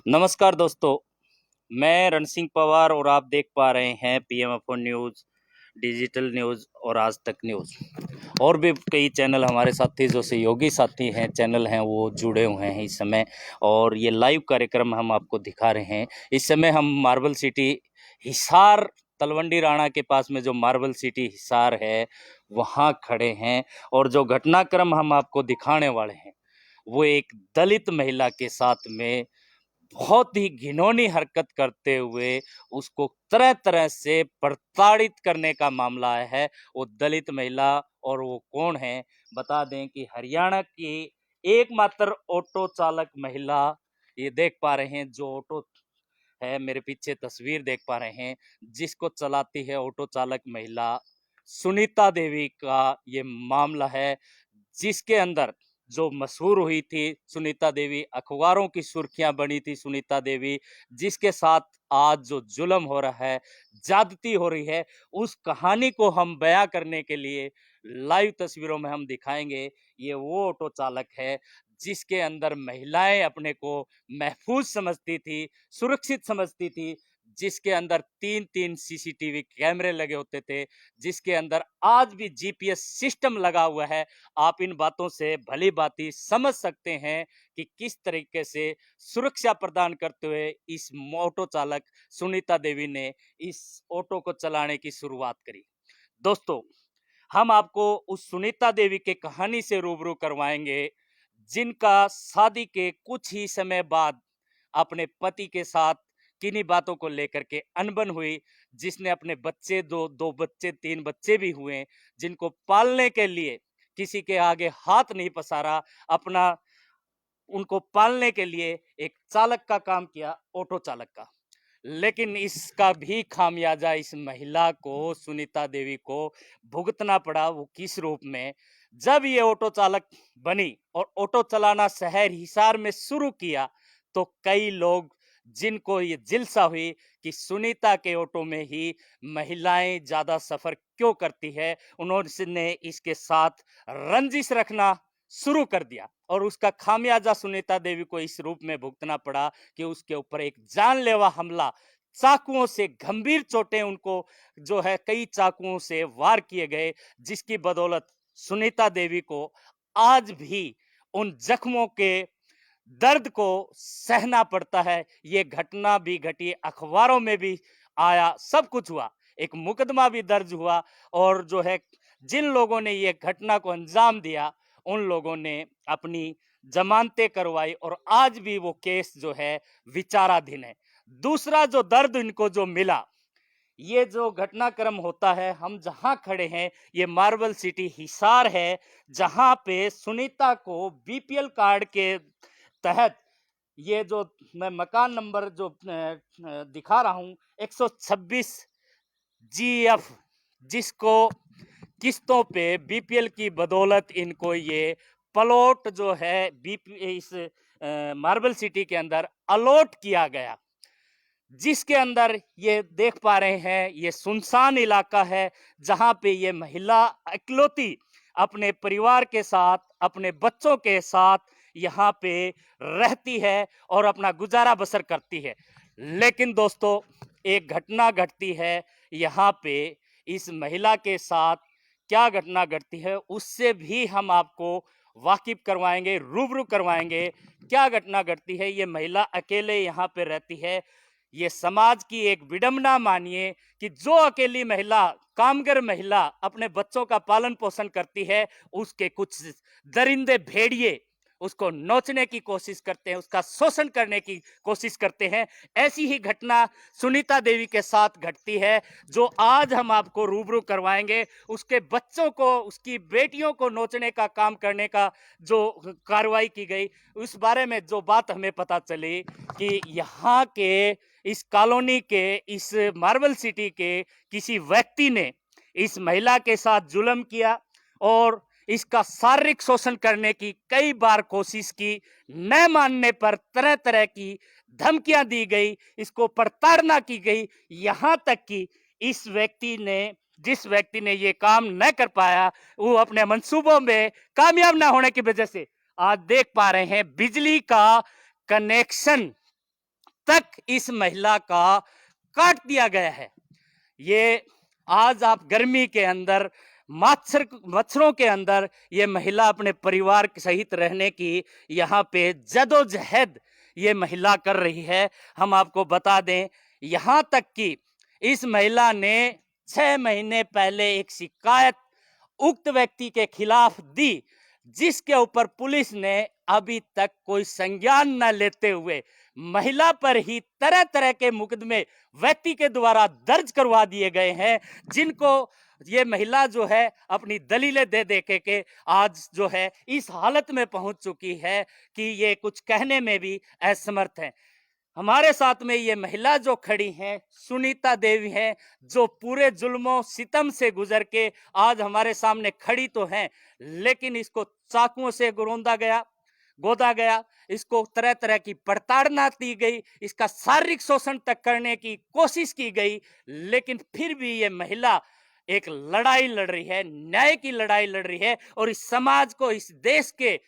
नमस्कार दोस्तों, मैं रण सिंह पवार और आप देख पा रहे हैं पीएमएफओ न्यूज़, डिजिटल न्यूज़ और आज तक न्यूज़। और भी कई चैनल हमारे साथी जो सहयोगी साथी हैं चैनल हैं वो जुड़े हुए हैं इस समय, और ये लाइव कार्यक्रम हम आपको दिखा रहे हैं। इस समय हम मार्बल सिटी हिसार तलवंडी राणा के पास में जो मार्बल सिटी हिसार है वहाँ खड़े हैं, और जो घटनाक्रम हम आपको दिखाने वाले हैं वो एक दलित महिला के साथ में बहुत ही घिनौनी हरकत करते हुए उसको तरह तरह से प्रताड़ित करने का मामला है। वो दलित महिला और वो कौन है, बता दें कि हरियाणा की एकमात्र ऑटो चालक महिला, ये देख पा रहे हैं जो ऑटो है, मेरे पीछे तस्वीर देख पा रहे हैं, जिसको चलाती है ऑटो चालक महिला सुनीता देवी का ये मामला है, जिसके अंदर जो मशहूर हुई थी सुनीता देवी, अखबारों की सुर्खियां बनी थी सुनीता देवी, जिसके साथ आज जो जुल्म हो रहा है, ज्यादती हो रही है, उस कहानी को हम बयां करने के लिए लाइव तस्वीरों में हम दिखाएंगे। ये वो ऑटो चालक है जिसके अंदर महिलाएं अपने को महफूज समझती थी, सुरक्षित समझती थी, जिसके अंदर 3-3 सीसीटीवी कैमरे लगे होते थे, जिसके अंदर आज भी जीपीएस सिस्टम लगा हुआ है। आप इन बातों से भली भांति समझ सकते हैं कि किस तरीके से सुरक्षा प्रदान करते हुए इस ऑटो चालक सुनीता देवी ने इस ऑटो को चलाने की शुरुआत करी। दोस्तों, हम आपको उस सुनीता देवी के कहानी से रूबरू करवाएंगे, जिनका शादी के कुछ ही समय बाद अपने पति के साथ किन्हीं बातों को लेकर के अनबन हुई, जिसने अपने बच्चे, दो बच्चे, 3 बच्चे भी हुए, जिनको पालने के लिए किसी के आगे हाथ नहीं पसारा, अपना उनको पालने के लिए एक चालक का काम किया, ऑटो चालक का। लेकिन इसका भी खामियाजा इस महिला को, सुनीता देवी को भुगतना पड़ा। वो किस रूप में? जब ये ऑटो चालक बनी और ऑटो चलाना शहर हिसार में शुरू किया, तो कई लोग जिनको ये जिल्सा हुई कि सुनीता के ऑटो में ही महिलाएं ज्यादा सफर क्यों करती है, उन्होंने इसके साथ रंजिश रखना शुरू कर दिया, और उसका खामियाजा सुनीता देवी को इस रूप में भुगतना पड़ा कि उसके ऊपर एक जानलेवा हमला, चाकुओं से गंभीर चोटें उनको जो है कई चाकुओं से वार किए गए, जिसकी बदौलत सुनीता देवी को आज भी उन जख्मों के दर्द को सहना पड़ता है। ये घटना भी घटी, अखबारों में भी आया, सब कुछ हुआ, एक मुकदमा भी दर्ज हुआ, और जो है जिन लोगों ने ये घटना को अंजाम दिया उन लोगों ने अपनी जमानतें करवाई, और आज भी वो केस जो है विचाराधीन है। दूसरा जो दर्द इनको जो मिला, ये जो घटनाक्रम होता है, हम जहां खड़े हैं ये मार्बल सिटी हिसार है, जहां पे सुनीता को बीपीएल कार्ड के तहत ये जो मैं मकान नंबर जो दिखा रहा हूं 126 जीएफ, जिसको किस्तों पे बीपीएल की बदौलत इनको ये प्लॉट जो है बीपी इस मार्बल सिटी के अंदर अलॉट किया गया, जिसके अंदर ये देख पा रहे हैं ये सुनसान इलाका है, जहां पे ये महिला इकलौती अपने परिवार के साथ, अपने बच्चों के साथ यहाँ पे रहती है और अपना गुजारा बसर करती है। लेकिन दोस्तों, एक घटना घटती है यहाँ पे, इस महिला के साथ क्या घटना घटती है उससे भी हम आपको वाकिफ करवाएंगे, रूबरू करवाएंगे। क्या घटना घटती है? ये महिला अकेले यहाँ पे रहती है। ये समाज की एक विडंबना मानिए कि जो अकेली महिला, कामगर महिला अपने बच्चों का पालन पोषण करती है, उसके कुछ दरिंदे भेड़िए उसको नोचने की कोशिश करते हैं, उसका शोषण करने की कोशिश करते हैं। ऐसी ही घटना सुनीता देवी के साथ घटती है, जो आज हम आपको रूबरू करवाएंगे। उसके बच्चों को, उसकी बेटियों को नोचने का काम करने का जो कार्रवाई की गई, उस बारे में जो बात हमें पता चली कि यहाँ के इस कॉलोनी के, इस मार्बल सिटी के किसी व्यक्ति ने इस महिला के साथ जुल्म किया और इसका शारीरिक शोषण करने की कई बार कोशिश की। न मानने पर तरह तरह की धमकियां दी गई, इसको प्रताड़ना की गई, यहां तक कि इस व्यक्ति ने, जिस व्यक्ति ने ये काम न कर पाया, वो अपने मंसूबों में कामयाब न होने की वजह से आज देख पा रहे हैं बिजली का कनेक्शन तक इस महिला का काट दिया गया है। ये आज आप गर्मी के अंदर मच्छरों के अंदर ये महिला अपने परिवार सहित रहने की यहाँ पे जदोजहद ये महिला कर रही है। हम आपको बता दें, यहाँ तक कि इस महिला ने 6 महीने पहले एक शिकायत उक्त व्यक्ति के खिलाफ दी, जिसके ऊपर पुलिस ने अभी तक कोई संज्ञान न लेते हुए महिला पर ही तरह तरह के मुकदमे व्यक्ति के द्वारा दर्ज करवा दिए गए हैं, जिनको ये महिला जो है अपनी दलीलें दे दे के आज जो है इस हालत में पहुंच चुकी है कि ये कुछ कहने में भी असमर्थ है। हमारे साथ में ये महिला जो खड़ी हैं सुनीता देवी हैं, जो पूरे जुल्मों सितम से गुजर के आज हमारे सामने खड़ी तो हैं, लेकिन इसको चाकुओं से गोदा गया, इसको तरह तरह की प्रताड़ना दी गई, इसका शारीरिक शोषण तक करने की कोशिश की गई, लेकिन फिर भी ये महिला एक लड़ाई लड़ रही है, न्याय की लड़ाई लड़ रही है और इस समाज को, इस देश के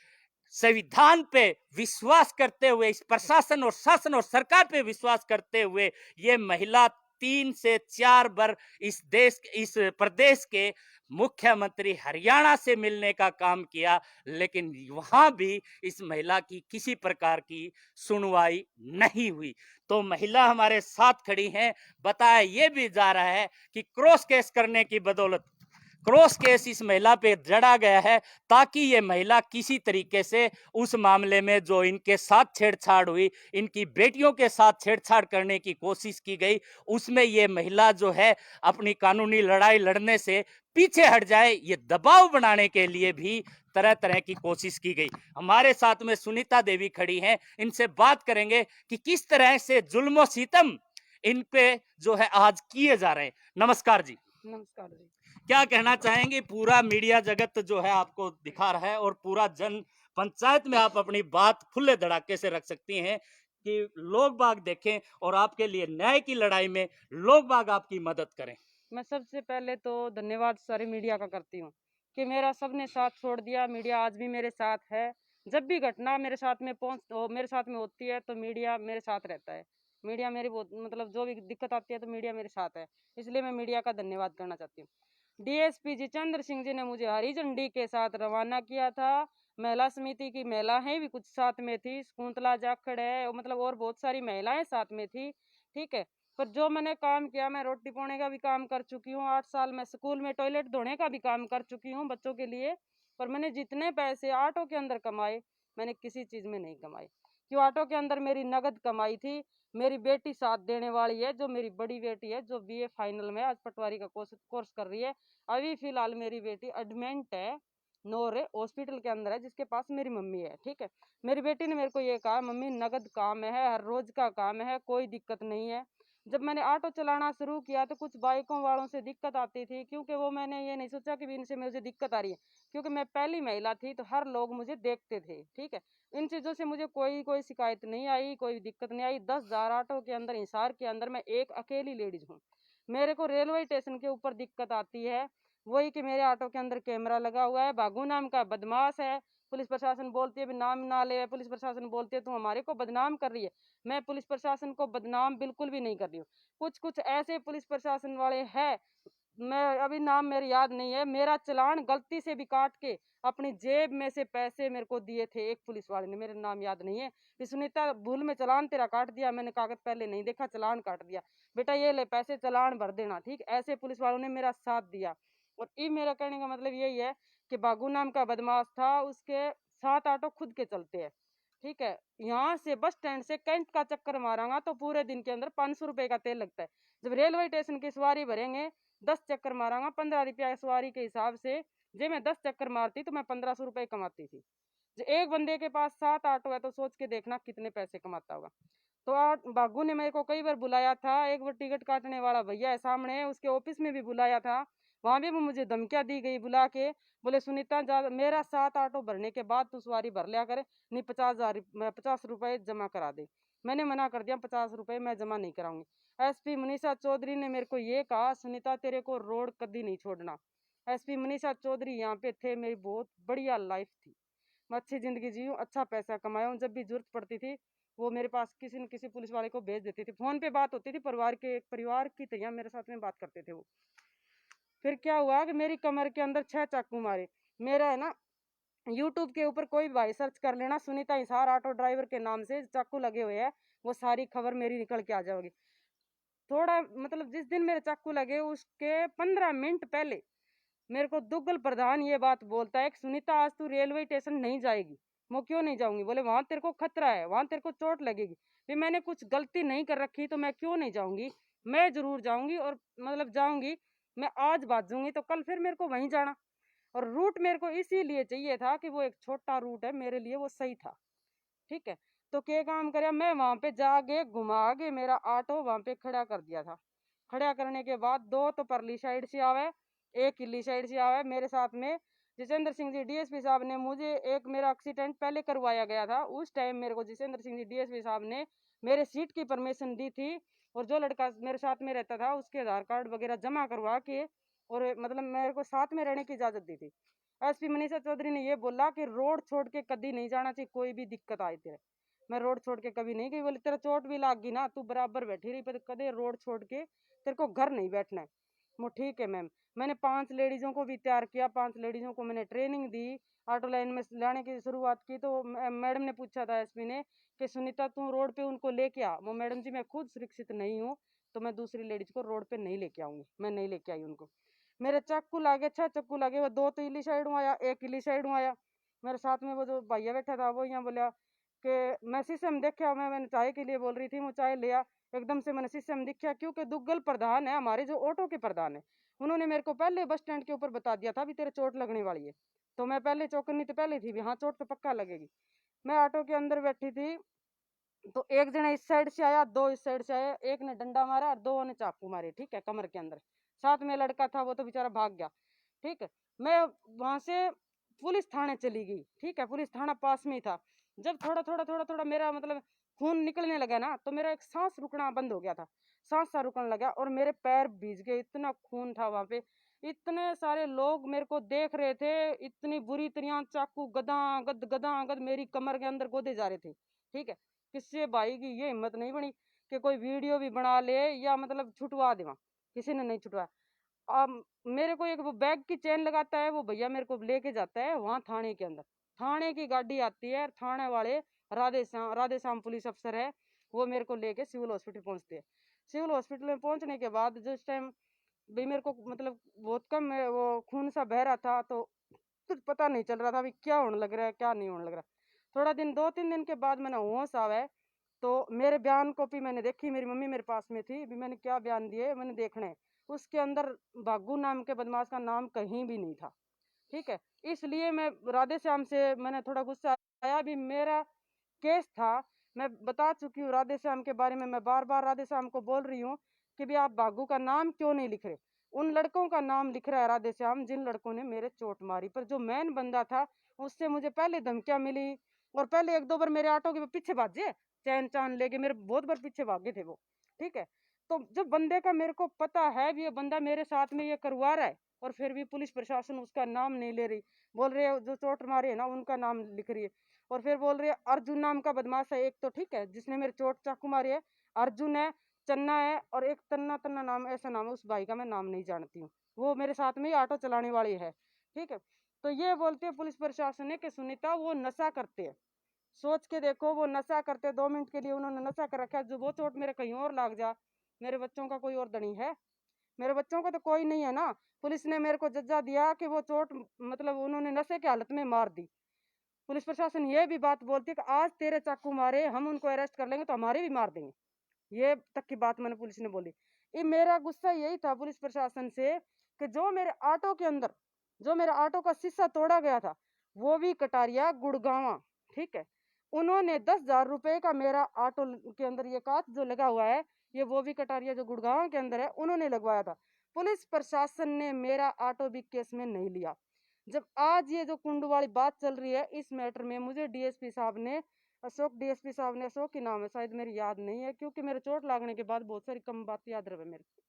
संविधान पे विश्वास करते हुए, इस प्रशासन और शासन और सरकार पे विश्वास करते हुए ये महिला 3 से 4 बार इस प्रदेश के मुख्यमंत्री हरियाणा से मिलने का काम किया, लेकिन वहां भी इस महिला की किसी प्रकार की सुनवाई नहीं हुई। तो महिला हमारे साथ खड़ी हैं। बताया ये भी जा रहा है कि क्रॉस केस करने की बदौलत क्रॉस केस इस महिला पे जड़ा गया है, ताकि ये महिला किसी तरीके से उस मामले में जो इनके साथ छेड़छाड़ हुई, इनकी बेटियों के साथ छेड़छाड़ करने की कोशिश की गई, उसमें ये महिला जो है अपनी कानूनी लड़ाई लड़ने से पीछे हट जाए, ये दबाव बनाने के लिए भी तरह तरह की कोशिश की गई। हमारे साथ में सुनीता देवी खड़ी हैं, इनसे बात करेंगे कि किस तरह से जुल्म सितम इन पे जो है आज किए जा रहे हैं। नमस्कार जी। नमस्कार जी। क्या कहना चाहेंगे? पूरा मीडिया जगत जो है आपको दिखा रहा है और पूरा जन पंचायत में आप अपनी बात खुले धड़ाके से रख सकती हैं कि लोग बाग देखें और आपके लिए न्याय की लड़ाई में लोग बाग आपकी मदद करें। मैं सबसे पहले तो धन्यवाद सारी मीडिया का करती हूँ कि मेरा सबने साथ छोड़ दिया। मीडिया आज भी मेरे साथ है। जब भी घटना मेरे साथ में होती है तो मीडिया मेरे साथ रहता है। मीडिया मेरी बहुत मतलब जो भी दिक्कत आती है तो मीडिया मेरे साथ है, इसलिए मैं मीडिया का धन्यवाद करना चाहती हूँ। डीएसपी जितेंद्र सिंह जी ने मुझे हरी झंडी के साथ रवाना किया था। महिला समिति की महिलाएं भी कुछ साथ में थी, शकुंतला जाखड़ है, मतलब और बहुत सारी महिलाएं साथ में थी। ठीक है, पर जो मैंने काम किया, मैं रोटी पोने का भी काम कर चुकी हूँ, 8 साल मैं स्कूल में टॉयलेट धोने का भी काम कर चुकी हूँ बच्चों के लिए। पर मैंने जितने पैसे ऑटो के अंदर कमाए, मैंने किसी चीज में नहीं कमाए। क्यों? ऑटो के अंदर मेरी नगद कमाई थी। मेरी बेटी साथ देने वाली है, जो मेरी बड़ी बेटी है, जो बीए फाइनल में आज पटवारी का कोर्स कर रही है। अभी फिलहाल मेरी बेटी एडमिट है, नोरे हॉस्पिटल के अंदर है, जिसके पास मेरी मम्मी है। ठीक है, मेरी बेटी ने मेरे को ये कहा, मम्मी नगद काम है, हर रोज का काम है, कोई दिक्कत नहीं है। जब मैंने ऑटो चलाना शुरू किया तो कुछ बाइकों वालों से दिक्कत आती थी, क्योंकि वो मैंने ये नहीं सोचा कि इनसे मुझे दिक्कत आ रही है, क्योंकि मैं पहली महिला थी तो हर लोग मुझे देखते थे। ठीक है, इन चीज़ों से मुझे कोई कोई शिकायत नहीं आई, कोई दिक्कत नहीं आई। 10,000 ऑटो के अंदर, हिसार के अंदर मैं एक अकेली लेडीज हूँ। मेरे को रेलवे स्टेशन के ऊपर दिक्कत आती है, वही कि मेरे ऑटो के अंदर कैमरा लगा हुआ है, बागू नाम का बदमाश है। पुलिस प्रशासन बोलती है भी नाम ना ले, पुलिस प्रशासन बोलती है तुम हमारे को बदनाम कर रही है। मैं पुलिस प्रशासन को बदनाम बिल्कुल भी नहीं कर रही हूँ। कुछ कुछ ऐसे पुलिस प्रशासन वाले हैं, मैं अभी नाम मेरे याद नहीं है, मेरा चलान गलती से भी काट के अपनी जेब में से पैसे मेरे को दिए थे एक पुलिस वाले ने, मेरे नाम याद नहीं है। कि सुनीता भूल में चलान तेरा काट दिया, मैंने कागज पहले नहीं देखा, चलान काट दिया, बेटा ये ले पैसे, चलान भर देना। ठीक, ऐसे पुलिस वालों ने मेरा साथ दिया। और ये मेरा कहने का मतलब यही है कि बागू नाम का बदमाश था, उसके 7 ऑटो खुद के चलते हैं। ठीक है, यहाँ से बस स्टैंड से कैंट का चक्कर मारांगा तो पूरे दिन के अंदर 500 रुपए का तेल लगता है। जब रेलवे स्टेशन की सवारी भरेंगे, 10 चक्कर मारांगा 15 रुपया सवारी के हिसाब से, जब मैं 10 चक्कर मारती तो मैं 1500 रुपए कमाती थी। जो एक बंदे के पास 7 ऑटो है तो सोच के देखना कितने पैसे कमाता होगा। तो बागू ने मेरे को कई बार बुलाया था, एक बार टिकट काटने वाला भैया है सामने, उसके ऑफिस में भी बुलाया था, वहां भी मुझे धमकियां दी गई बुला के। बोले सुनीता जा, मेरा 7 ऑटो भरने के बाद तू सवारी भर लिया करे, नहीं 50 रुपए जमा करा दे। मैंने मना कर दिया, 50 रुपए मैं जमा नहीं कराऊंगी। एसपी मनीषा चौधरी ने मेरे को ये कहा, सुनीता तेरे को रोड कभी नहीं छोड़ना। एसपी मनीषा चौधरी यहाँ पे थे, मेरी बहुत बढ़िया लाइफ थी। मैं अच्छी ज़िंदगी जीऊँ, अच्छा पैसा कमाऊँ। जब भी ज़रूरत पड़ती थी वो मेरे पास किसी न किसी पुलिस वाले को भेज देती थी। फ़ोन पे बात होती थी, परिवार की तरह मेरे साथ में बात करते थे वो। फिर क्या हुआ कि मेरी कमर के अंदर 6 चाकू मारे। मेरा है ना यूट्यूब के ऊपर कोई भाई सर्च कर लेना, सुनीता हिसार ऑटो ड्राइवर के नाम से चाकू लगे हुए हैं, वो सारी खबर मेरी निकल के आ जाएगी। थोड़ा मतलब जिस दिन मेरे चाकू लगे उसके 15 मिनट पहले मेरे को दुग्गल प्रधान ये बात बोलता है कि सुनीता आज तू रेलवे स्टेशन नहीं जाएगी। मैं क्यों नहीं जाऊंगी? बोले वहां तेरे को खतरा है, वहां तेरे को चोट लगेगी। फिर मैंने कुछ गलती नहीं कर रखी तो मैं क्यों नहीं जाऊंगी? मैं जरूर जाऊंगी और मतलब जाऊंगी। मैं आज बाजूंगी तो कल फिर मेरे को वहीं जाना। और रूट मेरे को इसीलिए चाहिए था कि वो एक छोटा रूट है, मेरे लिए वो सही था। ठीक है। तो क्या काम करे, मैं वहां पे जाके घुमा के मेरा ऑटो वहां पे खड़ा कर दिया था। खड़ा करने के बाद दो तो परली साइड से आवे, एक किली साइड से आवे। मेरे साथ में जितेंद्र सिंह जी डीएसपी साहब ने मुझे एक मेरा एक्सीडेंट पहले करवाया गया था, उस टाइम मेरे को जितेंद्र सिंह जी डीएसपी साहब ने मेरे सीट की परमिशन दी थी। और जो लड़का मेरे साथ में रहता था उसके आधार कार्ड वगैरह जमा करवा के और मतलब मेरे को साथ में रहने की इजाजत दी थी। एसपी मनीषा चौधरी ने ये बोला कि रोड छोड़ के कभी नहीं जाना चाहिए, कोई भी दिक्कत आए तेरे। मैं रोड छोड़ के कभी नहीं गई। बोले तेरा चोट भी लाग गई ना, तू बराबर बैठी रही, पर कदे रोड छोड़ के तेरे को घर नहीं बैठना है। वो ठीक है मैम। मैंने 5 लेडीजों को भी तैयार किया, 5 लेडीजों को मैंने ट्रेनिंग दी। ऑटो लाइन में लाने की शुरुआत की तो मैडम ने पूछा था एसपी ने कि सुनीता तू रोड पे उनको लेके आ। वो मैडम जी मैं खुद सुरक्षित नहीं हूँ तो मैं दूसरी लेडीज को रोड पे नहीं लेके आऊंगी। मैं नहीं लेके आई उनको। मेरे चाकू लागे, 6 चाकू लागे। वो 2 तो इली साइड आया, एक इली साइड आया। मेरे साथ में वो जो भैया बैठा था वो यहाँ बोला कि मैं शीशे में देखा, मैंने चाय के लिए बोल रही थी, मैं चाय लिया। एकदम से मैंने शीशे में देखा क्योंकि दुग्गल प्रधान है हमारे, जो ऑटो के प्रधान है, उन्होंने मेरे को पहले बस स्टैंड के ऊपर बता दिया था भी तेरे चोट लगने वाली है। तो मैं पहले चौकन्नी तो पहले थी भी, हाँ चोट तो पक्का लगेगी। मैं ऑटो के अंदर बैठी थी तो एक जना इस साइड से आया, 2 इस साइड से आया। एक ने डंडा मारा और 2 ने चाकू मारे, ठीक है, कमर के अंदर। साथ में लड़का था वो तो बेचारा भाग गया। ठीक है। मैं वहां से पुलिस थाने चली गई। ठीक है, पुलिस थाना पास में ही था। जब थोड़ा मेरा मतलब खून निकलने लगा ना तो मेरा एक सांस रुकना बंद हो गया था। सांस सा रुकने लगा और मेरे पैर भीज गए, इतना खून था वहां पे। इतने सारे लोग मेरे को देख रहे थे, इतनी बुरी तरह चाकू गदा गद मेरी कमर के अंदर गोदे जा रहे थे। ठीक है। किसी भाई की ये हिम्मत नहीं बनी कि कोई वीडियो भी बना ले या मतलब छुटवा दे। किसी ने नहीं छुटवाया। मेरे को एक वो बैग की चेन लगाता है वो भैया, मेरे को लेके जाता है वहां थाने के अंदर। थाने की गाड़ी आती है, थाने वाले राधे श्याम पुलिस अफसर है, वो मेरे को लेके सिविल हॉस्पिटल पहुंचते हैं। सिविल हॉस्पिटल में पहुंचने के बाद जिस टाइम भी मेरे को मतलब बहुत कम वो खून सा बह रहा था तो कुछ पता नहीं चल रहा था अभी क्या होने लग रहा है क्या नहीं होने लग रहा। थोड़ा दिन 2-3 दिन के बाद मैंने होश आवे तो मेरे बयान कॉपी मैंने देखी, मेरी मम्मी मेरे पास में थी भी, मैंने क्या बयान दिए मैंने देखने हैं। उसके अंदर भागू नाम के बदमाश का नाम कहीं भी नहीं था। ठीक है। इसलिए मैं राधे श्याम से मैंने थोड़ा गुस्सा आया भी, मेरा केस था। मैं बता चुकी हूँ राधे श्याम के बारे में, मैं बार बार राधे श्याम को बोल रही हूँ कि भी आप भागू का नाम क्यों नहीं लिख रहे। उन लड़कों का नाम लिख रहा है राधे श्याम जिन लड़कों ने मेरे चोट मारी, पर जो मेन बंदा था उससे मुझे पहले धमकियां मिली और पहले 1-2 बार मेरे ऑटो के पीछे भागे, चैन चान लेके मेरे बहुत बार पीछे भागे थे वो। ठीक है। तो जब बंदे का मेरे को पता है भी ये बंदा मेरे साथ में ये करवा रहा है और फिर भी पुलिस प्रशासन उसका नाम नहीं ले रही, बोल रहे जो चोट मारे है ना उनका नाम लिख रही है। और फिर बोल रही है अर्जुन नाम का बदमाश है एक, तो ठीक है, जिसने मेरे चोट चाकू मारी है अर्जुन है, चन्ना है और एक तन्ना तन्ना नाम, ऐसा नाम है उस भाई का, मैं नाम नहीं जानती हूँ। वो मेरे साथ में ही ऑटो चलाने वाली है। ठीक है। तो ये बोलते हैं पुलिस प्रशासन ने कि सुनीता वो नशा करते हैं। सोच के देखो, वो नशा करते, 2 मिनट के लिए उन्होंने नशा कर रखा है। जो वो चोट मेरे कहीं और लाग जा, मेरे बच्चों का कोई और धनी है? मेरे बच्चों का तो कोई नहीं है ना। पुलिस ने मेरे को जज्जा दिया कि वो चोट मतलब उन्होंने नशे की हालत में मार दी। पुलिस प्रशासन ये भी बात बोलती है कि आज तेरे चाकू मारे हम उनको अरेस्ट कर लेंगे तो हमारे भी मार देंगे। ये तक की बात मैंने पुलिस ने बोली। ये मेरा गुस्सा यही था पुलिस प्रशासन से कि जो मेरे ऑटो के अंदर, जो मेरा ऑटो का शीशा तोड़ा गया था वो भी कटारिया गुड़गावा। ठीक है। उन्होंने 10,000 रुपए का मेरा ऑटो के अंदर ये कांच जो लगा हुआ है, ये वो भी कटारिया जो गुड़गांव के अंदर है उन्होंने लगवाया था। पुलिस प्रशासन ने मेरा ऑटो भी केस में नहीं लिया। जब आज ये जो कुंडू वाली बात चल रही है इस मैटर में मुझे डीएसपी साहब ने, अशोक डीएसपी साहब ने, अशोक की नाम है शायद, मेरी याद नहीं है क्योंकि मेरे चोट लागने के बाद बहुत सारी कम बात याद रहे मेरे को।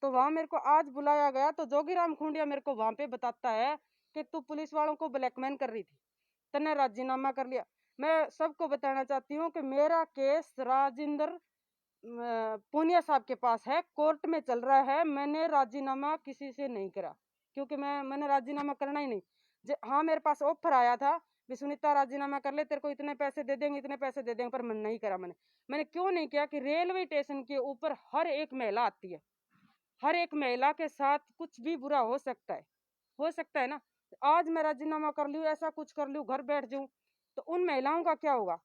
तो वहां मेरे को आज बुलाया गया तो जोगीराम खुंडिया मेरे को वहां पे बताता है कि तू पुलिस वालों को ब्लैकमेल कर रही थी। तने राजीनामा कर लिया। मैं सबको बताना चाहती हूँ कि मेरा केस राजेंद्र पूनिया साहब के पास है, कोर्ट में चल रहा है। मैंने राजीनामा किसी से नहीं करा, क्योंकि मैंने राजीनामा करना ही नहीं। हाँ, मेरे पास ऑफर आया था भी सुनीता राजीनामा कर ले, तेरे को इतने पैसे दे देंगे, इतने पैसे दे देंगे, पर मैंने नहीं करा। मैंने क्यों नहीं किया कि रेलवे स्टेशन के ऊपर हर एक महिला आती है, हर एक महिला के साथ कुछ भी बुरा हो सकता है ना। आज मैं राजीनामा कर लूँ, ऐसा कुछ कर लूँ, घर बैठ जाऊं, तो उन महिलाओं का क्या होगा।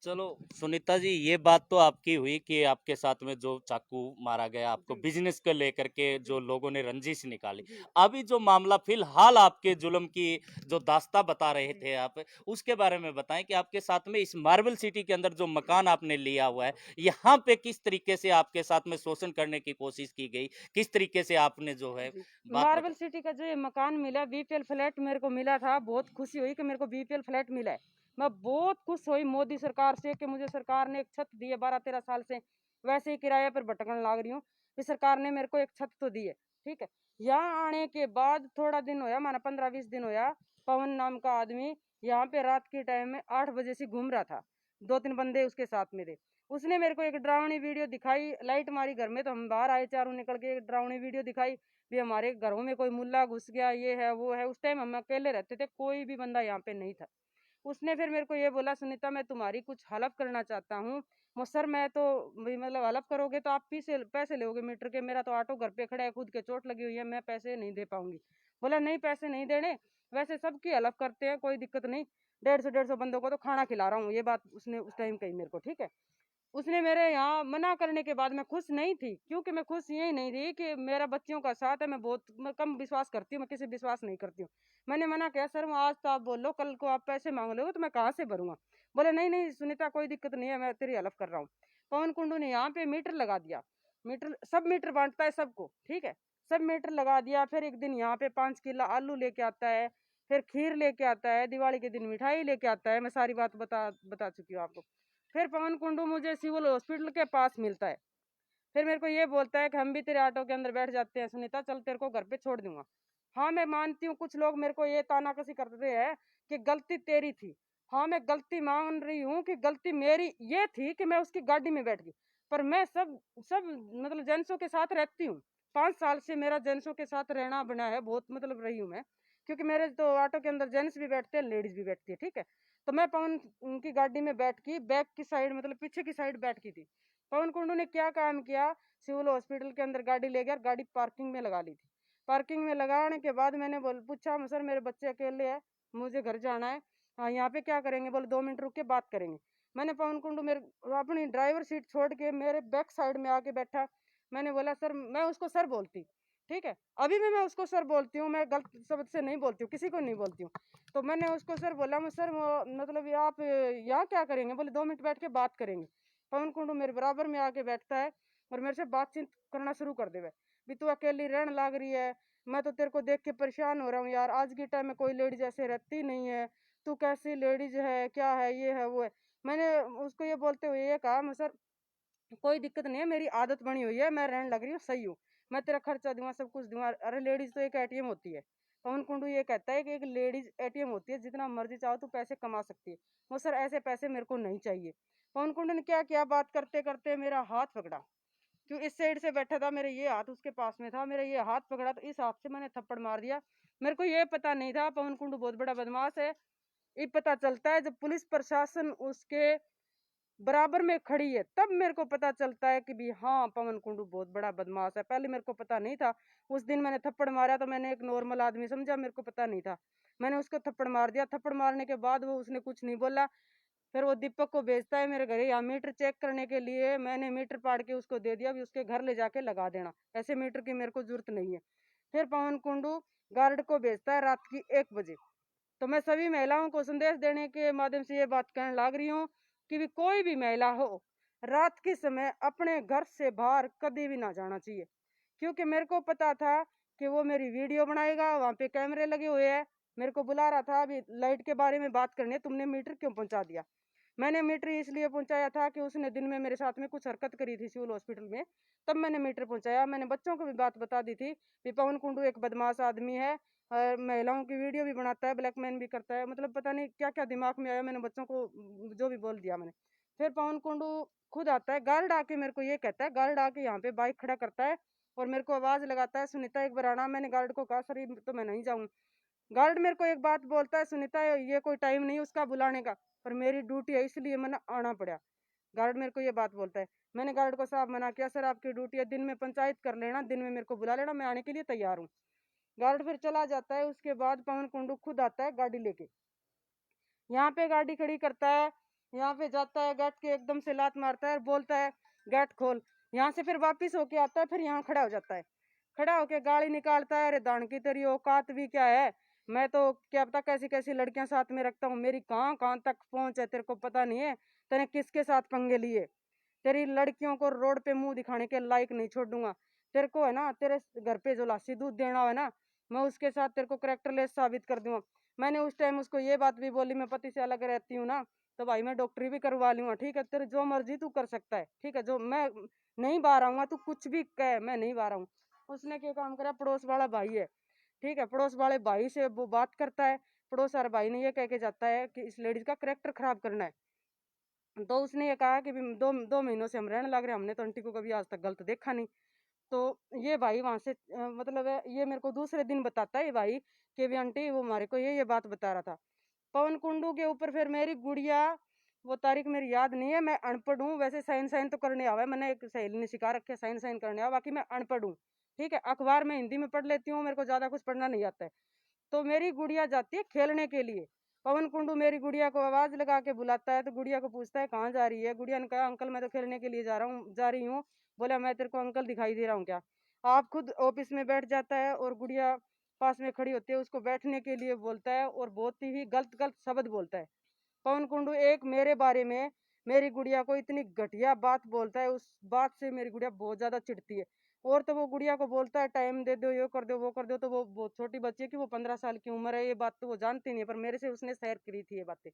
चलो सुनीता जी, ये बात तो आपकी हुई कि आपके साथ में जो चाकू मारा गया, आपको जी बिजनेस को लेकर के जी जो लोगों ने रंजिश निकाली। जी अभी जो मामला फिलहाल आपके जुल्म की जो दास्ता बता रहे जी थे आप, उसके बारे में बताएं कि आपके साथ में इस मार्बल सिटी के अंदर जो मकान आपने लिया हुआ है, यहाँ पे किस तरीके से आपके साथ में शोषण करने की कोशिश की गई, किस तरीके से आपने जो है जी। बात मार्बल बता। सिटी का जो ये मकान मिला, बीपीएल फ्लैट मेरे को मिला था, बहुत खुशी हुई कि मेरे को बीपीएल फ्लैट मिला है। मैं बहुत खुश हुई मोदी सरकार से कि मुझे सरकार ने एक छत दी है। 12-13 साल से वैसे ही किराए पर भटकने लग रही हूँ, कि सरकार ने मेरे को एक छत तो दी है। ठीक है, यहाँ आने के बाद थोड़ा दिन होया, माना 15-20 दिन होया, पवन नाम का आदमी यहाँ पे रात के टाइम में 8 बजे से घूम रहा था। 2-3 बंदे उसके साथ में थे। उसने मेरे को एक डरावनी वीडियो दिखाई, लाइट मारी घर में, तो हम बाहर आए चारों निकल के, एक डरावनी वीडियो दिखाई भी हमारे घरों में कोई मुल्ला घुस गया, ये है वो है। उस टाइम हम अकेले रहते थे, कोई भी बंदा यहाँ पे नहीं था। उसने फिर मेरे को ये बोला, सुनीता मैं तुम्हारी कुछ हेल्प करना चाहता हूँ। सर मैं तो भी मतलब हेल्प करोगे तो आप पैसे पैसे लोगे मीटर के, मेरा तो ऑटो घर पे खड़ा है, खुद के चोट लगी हुई है, मैं पैसे नहीं दे पाऊंगी। बोला नहीं पैसे नहीं देने, वैसे सबकी हेल्प करते हैं, कोई दिक्कत नहीं। 150 बंदों को तो खाना खिला रहा हूँ, ये बात उसने उस टाइम कही मेरे को। ठीक है, उसने मेरे यहाँ मना करने के बाद मैं खुश नहीं थी, क्योंकि मैं खुश यही नहीं थी कि मेरा बच्चियों का साथ है। मैं कम विश्वास करती हूँ, मैं किसी विश्वास नहीं करती हूँ। मैंने मना किया, सर आज तो आप बोल लो, कल को आप पैसे मांग लोगे तो मैं कहाँ से भरूंगा। बोले नहीं नहीं सुनीता कोई दिक्कत नहीं है, मैं तेरी हेल्प कर रहा हूँ। पवन कुंडू ने यहाँ पे मीटर लगा दिया। मीटर बांटता है सबको, ठीक है, सब मीटर लगा दिया। फिर एक दिन यहाँ पे 5 किलो आलू लेके आता है, फिर खीर लेके आता है, दिवाली के दिन मिठाई लेके आता है। मैं सारी बात बता चुकी हूँ आपको। फिर पवन कुंडू मुझे सिविल हॉस्पिटल के पास मिलता है। फिर मेरे को ये बोलता है कि हम भी तेरे ऑटो के अंदर बैठ जाते हैं सुनीता, चल तेरे को घर पे छोड़ दूंगा। हाँ मैं मानती हूँ, कुछ लोग मेरे को ये तानाकसी करते हैं कि गलती तेरी थी। हाँ मैं गलती मान रही हूँ कि गलती मेरी ये थी कि मैं उसकी गाड़ी में बैठ गई। पर मैं सब सब मतलब जेंट्सों के साथ रहती हूँ। 5 साल से मेरा जेंट्सों के साथ रहना बना है, बहुत मतलब रही हूँ मैं। क्योंकि मेरे तो ऑटो के अंदर जेंट्स भी बैठते हैं, लेडीज भी बैठती है। ठीक है, तो मैं पवन उनकी गाड़ी में बैठ की, बैक की साइड मतलब पीछे की साइड बैठ की थी। पवन कुंडू ने क्या काम किया, सिविल हॉस्पिटल के अंदर गाड़ी ले गया, गाड़ी पार्किंग में लगा ली थी। पार्किंग में लगाने के बाद मैंने पूछा, सर मेरे बच्चे अकेले हैं, मुझे घर जाना है। हाँ यहाँ पे क्या करेंगे, बोले 2 मिनट रुक के बात करेंगे। मैंने पवन कुंडू मेरे अपनी ड्राइवर सीट छोड़ के मेरे बैक साइड में आके बैठा। मैंने बोला सर, मैं उसको सर बोलती, ठीक है, अभी भी मैं उसको सर बोलती हूँ, मैं गलत शब्द से नहीं बोलती हूँ, किसी को नहीं बोलती हूँ। तो मैंने उसको सर बोला, मैं सर मतलब ये आप यहाँ क्या करेंगे, बोले 2 मिनट बैठ के बात करेंगे। पवन कुंडू मेरे बराबर में आके बैठता है और मेरे से बातचीत करना शुरू कर देवे। भी तू अकेली रहने लग रही है, मैं तो तेरे को देख के परेशान हो रहा हूँ यार, आज के टाइम में कोई लेडीज ऐसे रहती नहीं है, तू कैसी लेडीज है, क्या है, ये है वो है। मैंने उसको ये बोलते हुए ये कहा, मैं सर कोई दिक्कत नहीं है, मेरी आदत बनी हुई है, मैं रहने लग रही हूँ, सही हूँ, मैं तेरा खर्चा दूंगा, सब कुछ दूंगा। अरे लेडीज तो एक एटीएम होती है। पवन कुंडू ये कहता है कि एक लेडीज एटीएम होती है, जितना मर्जी चाहो तो पैसे कमा सकती है। वो सर ऐसे पैसे मेरे को नहीं चाहिए। पवन कुंडू ने क्या किया, बात करते करते मेरा हाथ पकड़ा, क्यों इस साइड से बैठा था, मेरे ये हाथ उसके पास में था, मेरा ये हाथ पकड़ा तो इस हाथ से मैंने थप्पड़ मार दिया। मेरे को ये पता नहीं था पवन कुंडू बहुत बड़ा बदमाश है। ये पता चलता है जब पुलिस प्रशासन उसके बराबर में खड़ी है, तब मेरे को पता चलता है कि भी हाँ पवन कुंडू बहुत बड़ा बदमाश है। पहले मेरे को पता नहीं था। उस दिन मैंने थप्पड़ मारा तो मैंने एक नॉर्मल आदमी समझा, मेरे को पता नहीं था। मैंने उसको थप्पड़ मार दिया। थप्पड़ मारने के बाद वो उसने कुछ नहीं बोला। फिर वो दीपक को भेजता है मेरे घर यहाँ मीटर चेक करने के लिए। मैंने मीटर पाड़ के उसको दे दिया, भी उसके घर ले जाके लगा देना, ऐसे मीटर की मेरे को जरूरत नहीं है। फिर पवन कुंडू गार्ड को भेजता है रात की 1 बजे। तो मैं सभी महिलाओं को संदेश देने के माध्यम से ये बात कहने लग रही हूँ कि भी कोई भी महिला हो, रात के समय अपने घर से बाहर कभी भी ना जाना चाहिए। क्योंकि मेरे को पता था कि वो मेरी वीडियो बनाएगा, वहाँ पे कैमरे लगे हुए हैं। मेरे को बुला रहा था अभी लाइट के बारे में बात करनी है, तुमने मीटर क्यों पहुंचा दिया। मैंने मीटर इसलिए पहुंचाया था कि उसने दिन में मेरे साथ में कुछ हरकत करी थी सिविल हॉस्पिटल में, तब मैंने मीटर पहुंचाया। मैंने बच्चों को भी बात बता दी थी कि पवन कुंडू एक बदमाश आदमी है, महिलाओं की वीडियो भी बनाता है, ब्लैकमेल भी करता है। मतलब पता नहीं क्या क्या दिमाग में आया, मैंने बच्चों को जो भी बोल दिया मैंने। फिर पवन कुंडू खुद आता है, गार्ड आके मेरे को ये कहता है, गार्ड आके यहाँ पे बाइक खड़ा करता है और मेरे को आवाज लगाता है, सुनीता एक बार आना। मैंने गार्ड को कहा सर ये तो मैं नहीं जाऊँ। गार्ड मेरे को एक बात बोलता है, सुनीता ये कोई टाइम नहीं उसका बुलाने का, पर मेरी ड्यूटी है इसलिए मैंने आना पड़ा। गार्ड मेरे को ये बात बोलता है। मैंने गार्ड को साफ मना किया, सर आपकी ड्यूटी है, दिन में पंचायत कर लेना, दिन में मेरे को बुला लेना, मैं आने के लिए तैयार हूँ। गार्ड फिर चला जाता है। उसके बाद पवन कुंडू खुद आता है गाड़ी लेके, यहाँ पे गाड़ी खड़ी करता है, यहाँ पे जाता है, गेट के एकदम से लात मारता है और बोलता है गेट खोल। यहाँ से फिर वापिस होके आता है, फिर यहाँ खड़ा हो जाता है। खड़ा होके गाड़ी निकालता है, अरे दान की तेरी औकात भी क्या है, मैं तो क्या पता कैसी कैसी लड़कियां साथ में रखता हूँ, मेरी कहाँ कहाँ तक पहुंच है तेरे को पता नहीं है, तेने किसके साथ पंगे लिए, तेरी लड़कियों को रोड पे मुंह दिखाने के लायक नहीं छोड़ूंगा। तेरे को है ना, तेरे घर पे जो लासी दूध देना है ना, मैं उसके साथ तेरे को करेक्टरलेस साबित कर दूंगा। मैंने उस टाइम उसको ये बात भी बोली, मैं पति से अलग रहती हूँ ना, तो भाई मैं डॉक्टरी भी करवा लूंगा, ठीक है, तेरे जो मर्जी तू कर सकता है, ठीक है, जो मैं नहीं बाहर आऊंगा, तू कुछ भी कह, मैं नहीं बाहर आऊँ। उसने क्या काम करा, पड़ोस वाला भाई है, ठीक है, पड़ोस वाले भाई से वो बात करता है। पड़ोस वाले भाई ने ये कह के जाता है कि इस लेडीज का करेक्टर खराब करना है। तो उसने ये कहा कि भी दो दो महीनों से हम रहने लग रहे हैं, हमने तो आंटी को कभी आज तक गलत देखा नहीं। तो ये भाई वहां से मतलब है, ये मेरे को दूसरे दिन बताता है ये भाई कि भी आंटी वो हमारे को ये बात बता रहा था। पवन कुंडू के ऊपर फिर मेरी गुड़िया, वो तारीख मेरी याद नहीं है, मैं अनपढ़ हूँ, वैसे साइन साइन तो करने आवा है, मैंने एक सहेली ने सिखा रखे साइन साइन करने आवा, बाकी मैं अनपढ़ हूँ, ठीक है, अखबार में हिंदी में पढ़ लेती हूँ, मेरे को ज्यादा कुछ पढ़ना नहीं आता है। तो मेरी गुड़िया जाती है खेलने के लिए। पवन कुंडू मेरी गुड़िया को आवाज लगा के बुलाता है, तो गुड़िया को पूछता है कहाँ जा रही है। गुड़िया ने कहा अंकल मैं तो खेलने के लिए जा रही हूँ। बोला मैं तेरे को अंकल दिखाई दे रहा हूँ क्या। आप खुद ऑफिस में बैठ जाता है और गुड़िया पास में खड़ी होती है, उसको बैठने के लिए बोलता है और बहुत ही गलत गलत शब्द बोलता है। पवन कुंडू एक मेरे बारे में मेरी गुड़िया को इतनी घटिया बात बोलता है, उस बात से मेरी गुड़िया बहुत ज्यादा चिढ़ती है। और तो वो गुड़िया को बोलता है टाइम दे दो, ये कर दो वो कर दो, तो वो बहुत छोटी बच्ची है कि वो 15 साल की उम्र है, ये बात तो वो जानती नहीं है, पर मेरे से उसने शेयर करी थी ये बातें।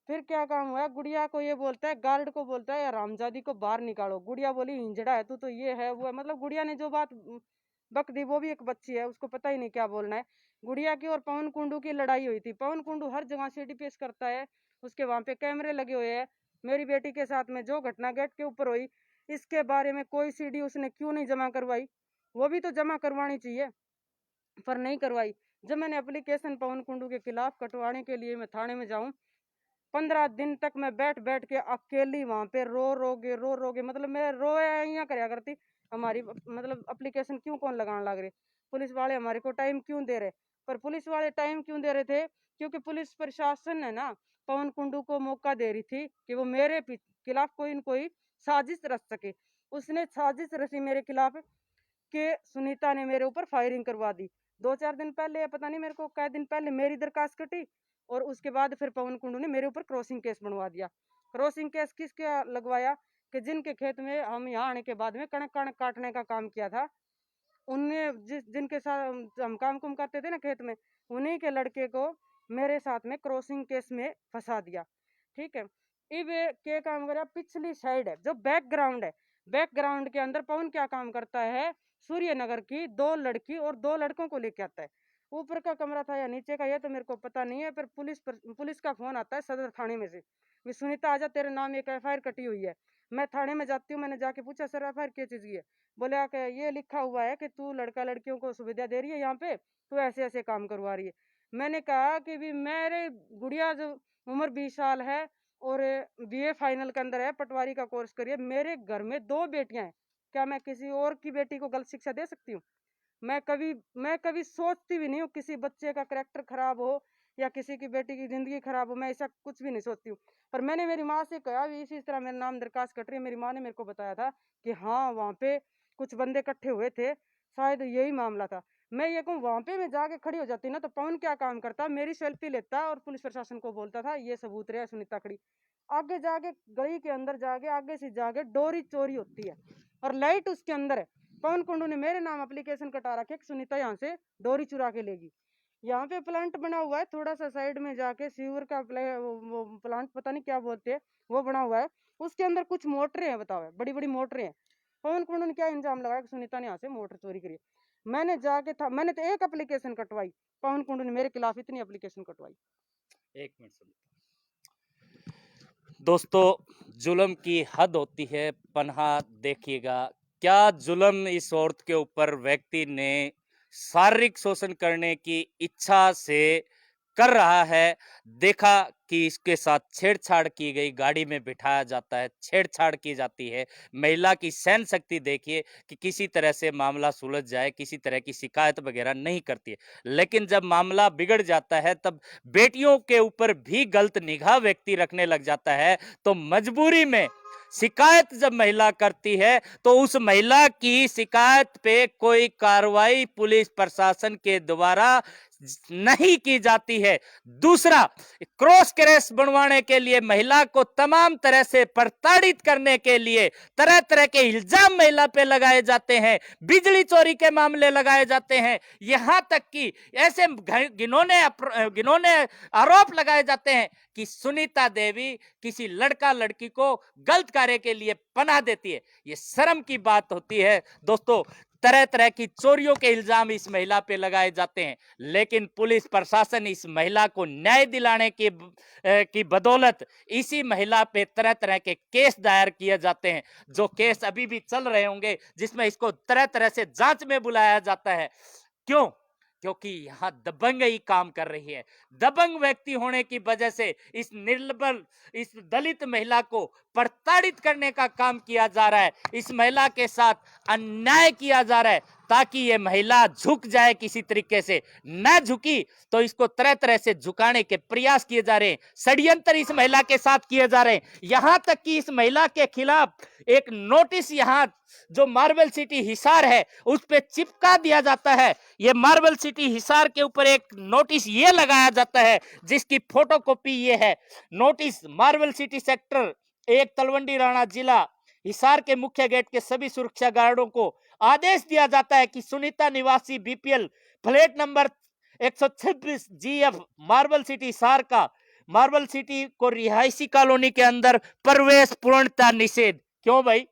फिर क्या काम हुआ, गुड़िया को ये बोलता है, गार्ड को बोलता है, या रामजादी को बाहर निकालो। गुड़िया बोली हिंजड़ा है तू तो, ये है वो है, मतलब गुड़िया ने जो बात बक दी, वो भी एक बच्ची है, उसको पता ही नहीं क्या बोलना है। गुड़िया की और पवन कुंडू की लड़ाई हुई थी। पवन कुंडू हर जगह सीडी पेश करता है, उसके वहां पे कैमरे लगे हुए हैं। मेरी बेटी के साथ में जो घटना गेट के ऊपर हुई, इसके बारे में कोई सीडी उसने क्यों नहीं जमा करवाई, वो भी तो जमा करवानी चाहिए, पर नहीं करवाई। जब मैंने एप्लीकेशन पवन कुंडू के खिलाफ कटवाने के लिए मैं थाने में जाऊं, 15 दिन तक मैं बैठ बैठ के अकेली वहां पे रो रोगे, मतलब मैं रोया यहाँ करया करती। हमारी मतलब एप्लीकेशन क्यों कौन लगाने लग रहे, पुलिस वाले हमारे को टाइम क्यों दे रहे। पर पुलिस वाले टाइम क्यों दे रहे थे, क्योंकि पुलिस प्रशासन है ना, पवन कुंडू को मौका दे रही थी कि वो मेरे खिलाफ कोई न कोई साजिश रच सके। उसने साजिश रची मेरे खिलाफ कि सुनीता ने मेरे ऊपर फायरिंग करवा दी। 2-4 दिन पहले, पता नहीं मेरे को कै दिन पहले, मेरी दरखास्त कटी और उसके बाद फिर पवन कुंडू ने मेरे ऊपर क्रॉसिंग केस बनवा दिया। क्रॉसिंग केस किसका लगवाया कि जिनके खेत में हम यहाँ आने के बाद में कणक कणक काटने का काम किया था, उनने जिनके साथ हम काम कुम करते थे ना खेत में, उन्हीं के लड़के को मेरे साथ में क्रॉसिंग केस में फंसा दिया, ठीक है। इब के काम करा, पिछली साइड है जो बैकग्राउंड है, बैकग्राउंड के अंदर पवन क्या काम करता है, सूर्य नगर की 2 लड़की और 2 लड़कों को लेके आता है। ऊपर का कमरा था या नीचे का, ये तो मेरे को पता नहीं है, पर पुलिस का फोन आता है सदर थाने में से, भी सुनीता आजा तेरे नाम एक एफआईआर कटी हुई है। मैं थाने में जाती हूँ, मैंने जाके पूछा सर एफआईआर किस चीज की है। बोले कि ये लिखा हुआ है कि तू लड़का लड़कियों को सुविधा दे रही है, यहाँ पे तू ऐसे ऐसे काम करवा रही है। मैंने कहा कि भी मेरे गुड़िया जो उम्र 20 साल है और बीए फाइनल के अंदर है, पटवारी का कोर्स करिए, मेरे घर में 2 बेटियां हैं, क्या मैं किसी और की बेटी को गलत शिक्षा दे सकती हूँ। मैं कभी सोचती भी नहीं हूँ किसी बच्चे का करेक्टर खराब हो या किसी की बेटी की जिंदगी खराब हो, मैं ऐसा कुछ भी नहीं सोचती हूँ। पर मैंने मेरी माँ से कहा भी इसी तरह मेरा नाम दरखास्त कट रही है, मेरी माँ ने मेरे को बताया था कि हाँ वहाँ पे कुछ बंदे इकट्ठे हुए थे, शायद यही मामला था। मैं ये कहूँ वहां पे मैं जाके खड़ी हो जाती ना, तो पवन क्या काम करता, मेरी सेल्फी लेता और पुलिस प्रशासन को बोलता था ये सबूत रहे सुनीता खड़ी। आगे जाके गली के अंदर जाके आगे से जाके डोरी चोरी होती है और लाइट उसके अंदर है। पवन कुंडू ने मेरे नाम एप्लीकेशन कटा रखे कि सुनीता यहाँ से डोरी चुरा के लेगी। यहाँ पे प्लांट बना हुआ है, थोड़ा सा साइड में जाके सीवर का वो प्लांट पता नहीं क्या बोलते हैं, वो बना हुआ है। उसके अंदर कुछ मोटरें हैं, बताओ, बड़ी बड़ी मोटरें हैं। पवन कुंडू ने क्या इंजाम लगाया कि सुनीता ने यहाँ से मोटर चोरी करी। मैंने जाके था, मैंने तो एक एप्लीकेशन कटवाई, पवन कुंडू ने मेरे खिलाफ इतनी एप्लीकेशन कटवाई। एक मिनट सुनो दोस्तों, जुल्म की हद होती है। पन्हा देखिएगा, क्या जुल्म इस औरत के ऊपर व्यक्ति ने शारीरिक शोषण करने की इच्छा से कर रहा है। देखा कि इसके साथ छेड़छाड़ की गई, गाड़ी में बिठाया जाता है, छेड़छाड़ की जाती है। महिला की सहन शक्ति देखिए कि किसी तरह से मामला सुलझ जाए, किसी तरह की शिकायत वगैरह नहीं करती है। लेकिन जब मामला बिगड़ जाता है तब बेटियों के ऊपर भी गलत निगाह व्यक्ति रखने लग जाता है। तो मजबूरी में शिकायत जब महिला करती है तो उस महिला की शिकायत पे कोई कार्रवाई पुलिस प्रशासन के द्वारा नहीं की जाती है। दूसरा, क्रॉस केस बनवाने के लिए, महिला को तमाम तरह से प्रताड़ित करने के लिए तरह तरह के इल्जाम महिला पे लगाए जाते हैं। बिजली चोरी के मामले लगाए जाते हैं, यहां तक कि ऐसे घिनौने आरोप लगाए जाते हैं कि सुनीता देवी किसी लड़का लड़की को गलत कार्य के लिए पनाह देती है। ये शर्म की बात होती है दोस्तों। तरह तरह की चोरियों के इल्जाम इस महिला पे लगाए जाते हैं, लेकिन पुलिस प्रशासन इस महिला को न्याय दिलाने की बदौलत इसी महिला पे तरह तरह के केस दायर किए जाते हैं, जो केस अभी भी चल रहे होंगे, जिसमें इसको तरह तरह से जांच में बुलाया जाता है। क्यों? क्योंकि यहां दबंगई काम कर रही है। दबंग व्यक्ति होने की वजह से इस निर्बल, इस दलित महिला को प्रताड़ित करने का काम किया जा रहा है। इस महिला के साथ अन्याय किया जा रहा है ताकि ये महिला झुक जाए किसी तरीके से। न झुकी तो इसको तरह तरह से झुकाने के प्रयास किए जा रहे हैं, षड्यंत्र इस महिला के साथ किए जा रहे हैं। यहां तक कि इस महिला के खिलाफ एक नोटिस यहां जो मार्बल सिटी हिसार है उस पे चिपका दिया जाता है। ये मार्बल सिटी हिसार के ऊपर एक नोटिस ये लगाया जाता है जिसकी फोटोकॉपी ये है। Notice marble city sector 1 Talwandi Rana जिला हिसार के मुख्य गेट के सभी सुरक्षा गार्डों को आदेश दिया जाता है कि सुनीता निवासी BPL flat number 126 GF marble city Hisar का मार्बल सिटी को रिहायशी कॉलोनी के अंदर प्रवेश पूर्णतः निषेध। क्यों भाई?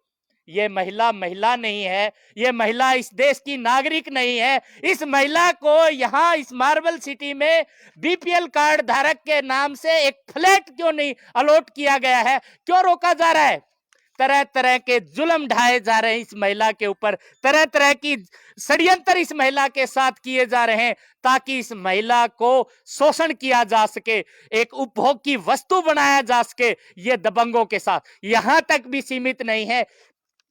ये महिला महिला नहीं है, ये महिला इस देश की नागरिक नहीं है। इस महिला को यहां इस मार्बल सिटी में बीपीएल कार्ड धारक के नाम से एक फ्लैट क्यों नहीं अलॉट किया गया है? क्यों रोका जा रहा है? तरह तरह के जुल्म ढाए जा रहे हैं इस महिला के ऊपर, तरह तरह की षड्यंत्र इस महिला के साथ किए जा रहे हैं ताकि इस महिला को शोषण किया जा सके, एक उपभोग की वस्तु बनाया जा सके। ये दबंगों के साथ यहां तक भी सीमित नहीं है,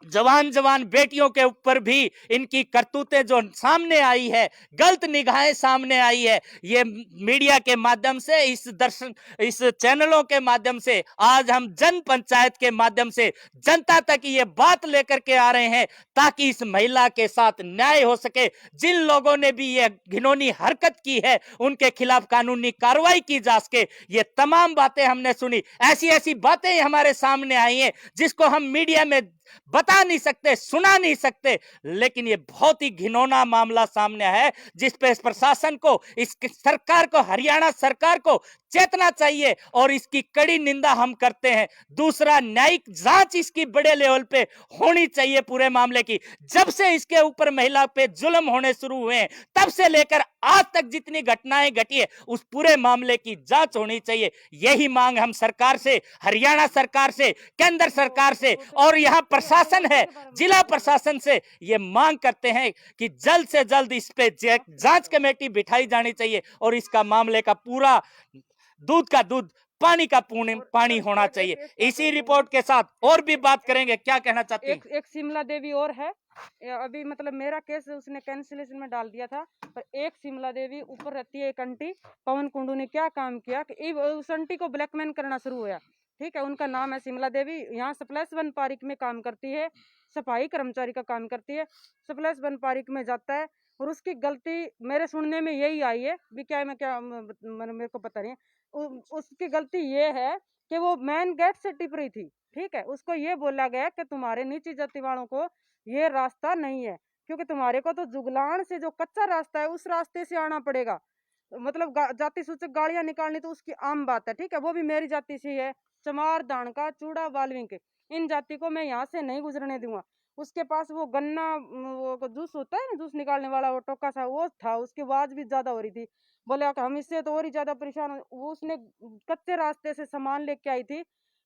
जवान जवान बेटियों के ऊपर भी इनकी करतूतें जो सामने आई है, गलत निगाहें सामने आई है। ये मीडिया के माध्यम से, इस चैनलों के माध्यम से आज हम जन पंचायत के माध्यम से जनता तक ये बात लेकर के आ रहे हैं ताकि इस महिला के साथ न्याय हो सके। जिन लोगों ने भी ये घिनौनी हरकत की है उनके खिलाफ कानूनी कार्रवाई की जा सके। ये तमाम बातें हमने सुनी, ऐसी ऐसी बातें हमारे सामने आई हैं जिसको हम मीडिया में बता नहीं सकते, सुना नहीं सकते, लेकिन ये बहुत ही घिनौना मामला सामने है जिस पे प्रशासन को, इस सरकार को, हरियाणा सरकार को चेतना चाहिए और इसकी कड़ी निंदा हम करते हैं। दूसरा, न्यायिक जांच इसकी बड़े लेवल पे होनी चाहिए पूरे मामले की। जब से इसके ऊपर महिला पे जुल्म होने शुरू हुए हैं तब से लेकर आज तक जितनी घटनाएं घटी है उस पूरे मामले की जांच होनी चाहिए। यही मांग हम सरकार से, हरियाणा सरकार से, केंद्र सरकार से और यहाँ प्रशासन है, जिला प्रशासन से ये मांग करते हैं कि जल्द से जल्द इस पे जांच कमेटी बिठाई जानी चाहिए और इसका मामले का पूरा दूध का दूध, पानी का पानी होना चाहिए। इसी रिपोर्ट के साथ और भी बात करेंगे, क्या कहना चाहती हैं? एक शिमला देवी और है, अभी मतलब मेरा केस उसने कैंसिलेशन में डाल दिया था, पर एक शिमला देवी ऊपर रहती है। एक आंटी, पवन कुंडू ने क्या काम किया कि उस आंटी को ब्लैकमेल करना शुरू हुआ। ठीक है, उनका नाम है शिमला देवी, यहाँ +1 पारिक में काम करती है, सफाई कर्मचारी का काम करती है। +1 पारिक में जाता है और उसकी गलती मेरे सुनने में यही आई है, भी क्या मैं क्या मेरे को पता नहीं है। उसकी गलती ये है कि वो मेन गेट से टिप रही थी। ठीक है, उसको ये बोला गया कि तुम्हारे नीची जाति वालों को ये रास्ता नहीं है, क्योंकि तुम्हारे को तो जुगलान से जो कच्चा रास्ता है उस रास्ते से आना पड़ेगा। मतलब जाति सूचक गाड़ियां निकालनी तो उसकी आम बात है। ठीक है, वो भी मेरी जाति से है, चमार, दानका, चूड़ा, वाल्मीकि, इन जाति को मैं यहाँ से नहीं गुजरने दूंगा। उसके पास वो गन्ना वो जूस होता है ना, जूस निकालने वाला वो टोका सा वो था, उसकी आवाज भी ज्यादा हो रही थी। बोले कि हम इससे तो और ही ज्यादा परेशान वो उसने कच्चे रास्ते से सामान लेके आई थी,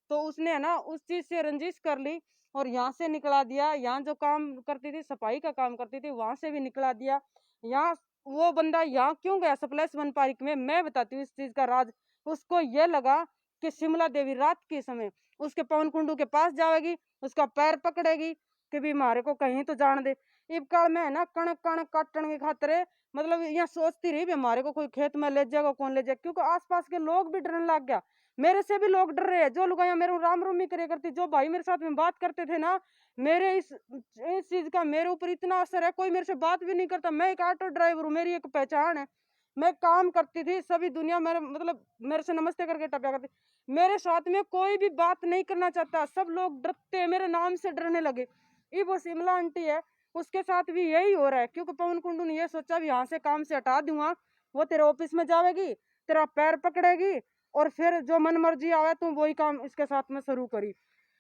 तो उसने है ना उस चीज से रंजिश कर ली और यहाँ से निकला दिया। यहाँ जो काम करती थी, सफाई का काम करती थी, वहां से भी निकला दिया। यहाँ वो बंदा यहाँ क्यों गया सप्लाइस वन पार्क में, मैं बताती हूँ इस चीज का राज। उसको ये लगा कि शिमला देवी रात के समय उसके पवन कुंडू के पास जाएगी, उसका पैर पकड़ेगी कि भी हमारे को कहीं तो जान दे। इब काल में है ना कणक कणक काटने के खातिर मतलब यहाँ सोचती रही भी हमारे को कोई खेत में ले जाएगा, कौन ले जाएगा, क्योंकि आसपास के लोग भी डरने लग गया। मेरे से भी लोग डर रहे हैं। जो लुगाइयां मेरे राम रूमी करे करती, जो भाई मेरे साथ में बात करते थे ना, मेरे इस चीज का मेरे ऊपर इतना असर है, कोई मेरे से बात भी नहीं करता। मैं एक ऑटो ड्राइवर हूँ, मेरी एक पहचान है। मैं काम करती थी, सभी दुनिया मेरे मतलब मेरे से नमस्ते करके टपया करती। मेरे साथ में कोई भी बात नहीं करना चाहता, सब लोग डरते हैं, मेरे नाम से डरने लगे। ये वो शिमला आंटी है, उसके साथ भी यही हो रहा है, क्योंकि पवन कुंडू ने ये सोचा भी यहाँ से काम से हटा दूंगा, वो तेरे ऑफिस में जाएगी, तेरा पैर पकड़ेगी और फिर जो मन मर्जी आवे तुम वही काम इसके साथ में शुरू करी।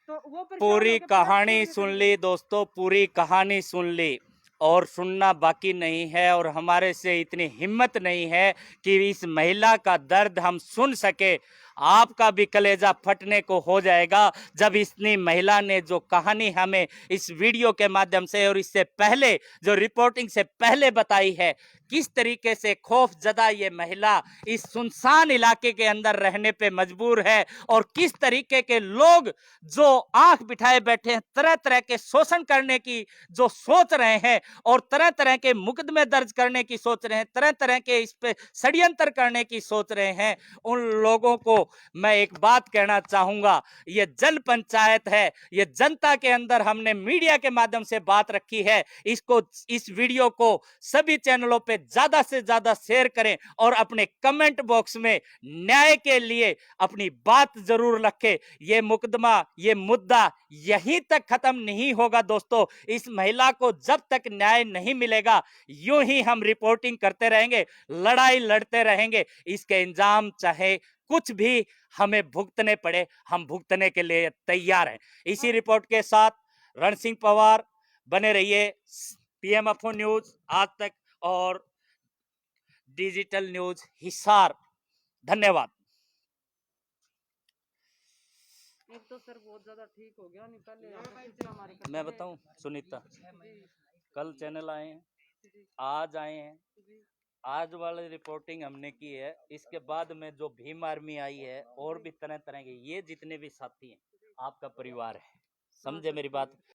तो वो परेशान पूरी होके पैर कहानी छोड़ के सुन चली ली गई। दोस्तों, पूरी कहानी सुन ली और सुनना बाकी नहीं है। और हमारे से इतनी हिम्मत नहीं है कि इस महिला का दर्द हम सुन सके। आपका भी कलेजा फटने को हो जाएगा जब इतनी महिला ने जो कहानी हमें इस वीडियो के माध्यम से और इससे पहले जो रिपोर्टिंग से पहले बताई है, किस तरीके से खौफ जदा ये महिला इस सुनसान इलाके के अंदर रहने पे मजबूर है और किस तरीके के लोग जो आंख बिठाए बैठे हैं, तरह तरह के शोषण करने की जो सोच रहे हैं और तरह तरह के मुकदमे दर्ज करने की सोच रहे हैं, तरह तरह के इस पे षड्यंत्र करने की सोच रहे हैं, उन लोगों को मैं एक बात कहना चाहूंगा। ये जन पंचायत है, ये जनता के अंदर हमने मीडिया के माध्यम से बात रखी है। इसको इस वीडियो को सभी चैनलों पे ज्यादा से ज्यादा शेयर करें और अपने कमेंट बॉक्स में न्याय के लिए अपनी बात जरूर रखें। ये मुकदमा, ये मुद्दा यहीं तक खत्म नहीं होगा दोस्तों। इस महिला को जब तक न्याय नहीं मिलेगा, यूं ही हम रिपोर्टिंग करते रहेंगे, लड़ाई लड़ते रहेंगे। इसके इंजाम चाहे कुछ भी हमें भुगतने पड़े, हम भुगतने के लिए तैयार हैं। इसी रिपोर्ट के साथ रण सिंह पवार, बने रहिए पीएमएफओ न्यूज, आज तक और डिजिटल न्यूज हिसार। धन्यवाद। एक तो सर बहुत ज्यादा ठीक हो गया, नहीं पहले यहाँ पे खिचड़ा मारी करते मैं थे। बताऊं सुनीता, जी कल चैनल आए हैं, जी आज आए हैं, जी आज वाली रिपोर्टिंग हमने की है। इसके बाद में जो भीम आर्मी आई है और भी तरह तरह के, ये जितने भी साथी हैं आपका परिवार है, हाँ समझे सर मेरी ठीक बात। है।